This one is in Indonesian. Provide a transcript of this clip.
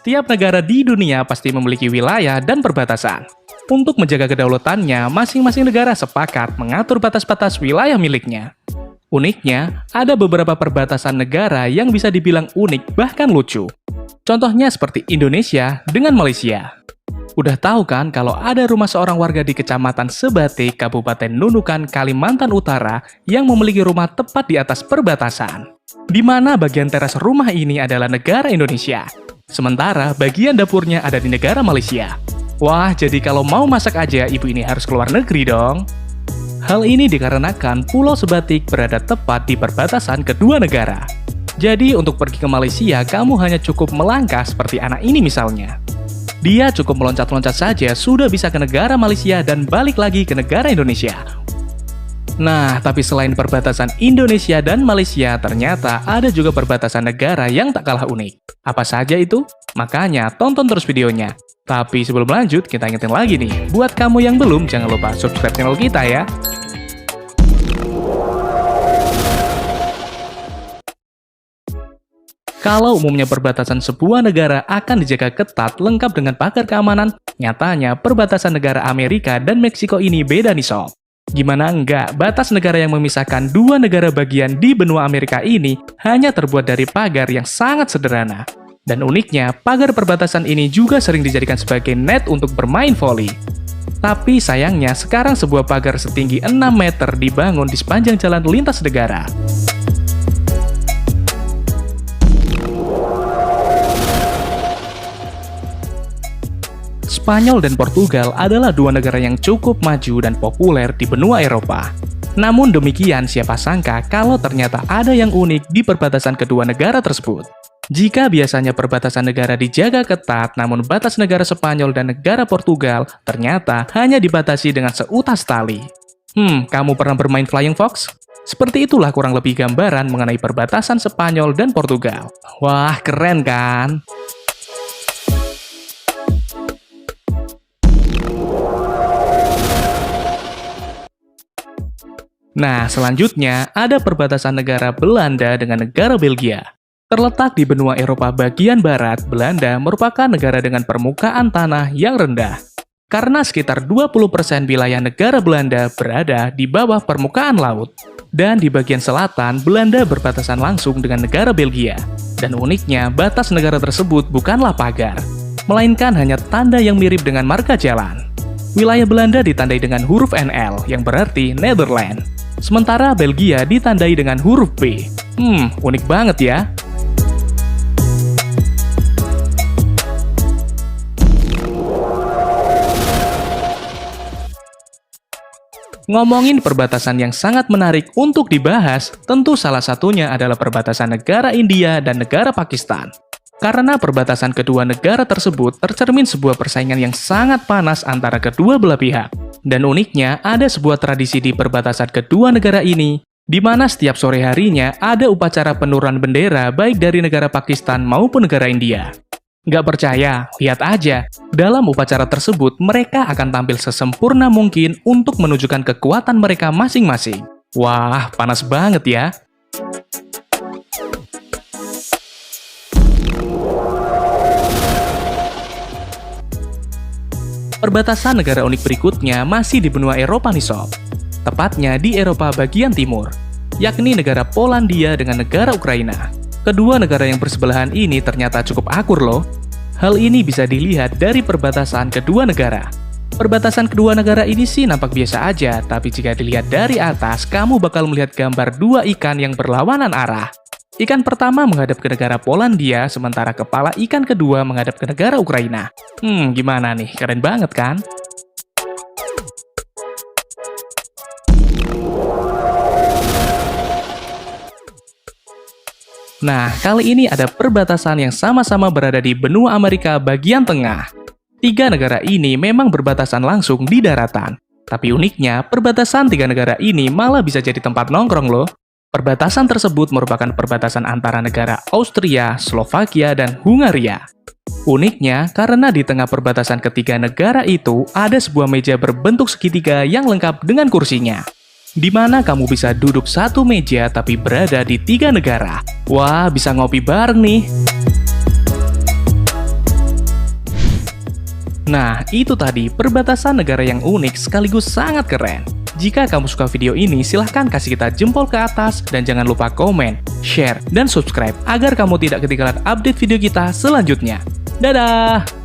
setiap negara di dunia pasti memiliki wilayah dan perbatasan. Untuk menjaga kedaulatannya, masing-masing negara sepakat mengatur batas-batas wilayah miliknya. Uniknya, ada beberapa perbatasan negara yang bisa dibilang unik bahkan lucu. Contohnya seperti Indonesia dengan Malaysia. Udah tahu kan kalau ada rumah seorang warga di Kecamatan Sebatik, Kabupaten Nunukan, Kalimantan Utara yang memiliki rumah tepat di atas perbatasan. Di mana bagian teras rumah ini adalah negara Indonesia. Sementara bagian dapurnya ada di negara Malaysia. Wah, jadi kalau mau masak aja ibu ini harus keluar negeri dong. Hal ini dikarenakan Pulau Sebatik berada tepat di perbatasan kedua negara. Jadi untuk pergi ke Malaysia, kamu hanya cukup melangkah seperti anak ini misalnya. Dia cukup meloncat-loncat saja sudah bisa ke negara Malaysia dan balik lagi ke negara Indonesia. Nah, tapi selain perbatasan Indonesia dan Malaysia, ternyata ada juga perbatasan negara yang tak kalah unik. Apa saja itu? Makanya tonton terus videonya. Tapi sebelum lanjut, kita ingetin lagi nih, buat kamu yang belum, jangan lupa subscribe channel kita ya. Kalau umumnya perbatasan sebuah negara akan dijaga ketat lengkap dengan pagar keamanan, nyatanya perbatasan negara Amerika dan Meksiko ini beda nih sob. Gimana enggak, batas negara yang memisahkan dua negara bagian di benua Amerika ini hanya terbuat dari pagar yang sangat sederhana. Dan uniknya, pagar perbatasan ini juga sering dijadikan sebagai net untuk bermain voli. Tapi sayangnya, sekarang sebuah pagar setinggi 6 meter dibangun di sepanjang jalan lintas negara. Spanyol dan Portugal adalah dua negara yang cukup maju dan populer di benua Eropa. Namun demikian, siapa sangka kalau ternyata ada yang unik di perbatasan kedua negara tersebut. Jika biasanya perbatasan negara dijaga ketat, namun batas negara Spanyol dan negara Portugal ternyata hanya dibatasi dengan seutas tali. Kamu pernah bermain Flying Fox? Seperti itulah kurang lebih gambaran mengenai perbatasan Spanyol dan Portugal. Wah, keren kan? Nah, selanjutnya ada perbatasan negara Belanda dengan negara Belgia. Terletak di benua Eropa bagian barat, Belanda merupakan negara dengan permukaan tanah yang rendah. Karena sekitar 20% wilayah negara Belanda berada di bawah permukaan laut. Dan di bagian selatan, Belanda berbatasan langsung dengan negara Belgia. Dan uniknya, batas negara tersebut bukanlah pagar, melainkan hanya tanda yang mirip dengan marka jalan. Wilayah Belanda ditandai dengan huruf NL, yang berarti Netherlands. Sementara Belgia ditandai dengan huruf B. Unik banget ya. Ngomongin perbatasan yang sangat menarik untuk dibahas, tentu salah satunya adalah perbatasan negara India dan negara Pakistan. Karena perbatasan kedua negara tersebut tercermin sebuah persaingan yang sangat panas antara kedua belah pihak. Dan uniknya, ada sebuah tradisi di perbatasan kedua negara ini, di mana setiap sore harinya ada upacara penurunan bendera baik dari negara Pakistan maupun negara India. Nggak percaya? Lihat aja. Dalam upacara tersebut, mereka akan tampil sesempurna mungkin untuk menunjukkan kekuatan mereka masing-masing. Wah, panas banget ya. Perbatasan negara unik berikutnya masih di benua Eropa nih sob. Tepatnya di Eropa bagian timur, yakni negara Polandia dengan negara Ukraina. Kedua negara yang bersebelahan ini ternyata cukup akur loh. Hal ini bisa dilihat dari perbatasan kedua negara. Perbatasan kedua negara ini sih nampak biasa aja, tapi jika dilihat dari atas, kamu bakal melihat gambar dua ikan yang berlawanan arah. Ikan pertama menghadap ke negara Polandia, sementara kepala ikan kedua menghadap ke negara Ukraina. Gimana nih? Keren banget kan? Nah, kali ini ada perbatasan yang sama-sama berada di benua Amerika bagian tengah. Tiga negara ini memang berbatasan langsung di daratan. Tapi uniknya, perbatasan tiga negara ini malah bisa jadi tempat nongkrong loh. Perbatasan tersebut merupakan perbatasan antara negara Austria, Slovakia, dan Hungaria. Uniknya, karena di tengah perbatasan ketiga negara itu ada sebuah meja berbentuk segitiga yang lengkap dengan kursinya. Di mana kamu bisa duduk satu meja tapi berada di tiga negara. Wah, bisa ngopi bareng nih. Nah, itu tadi perbatasan negara yang unik sekaligus sangat keren. Jika kamu suka video ini, silahkan kasih kita jempol ke atas dan jangan lupa komen, share, dan subscribe agar kamu tidak ketinggalan update video kita selanjutnya. Dadah!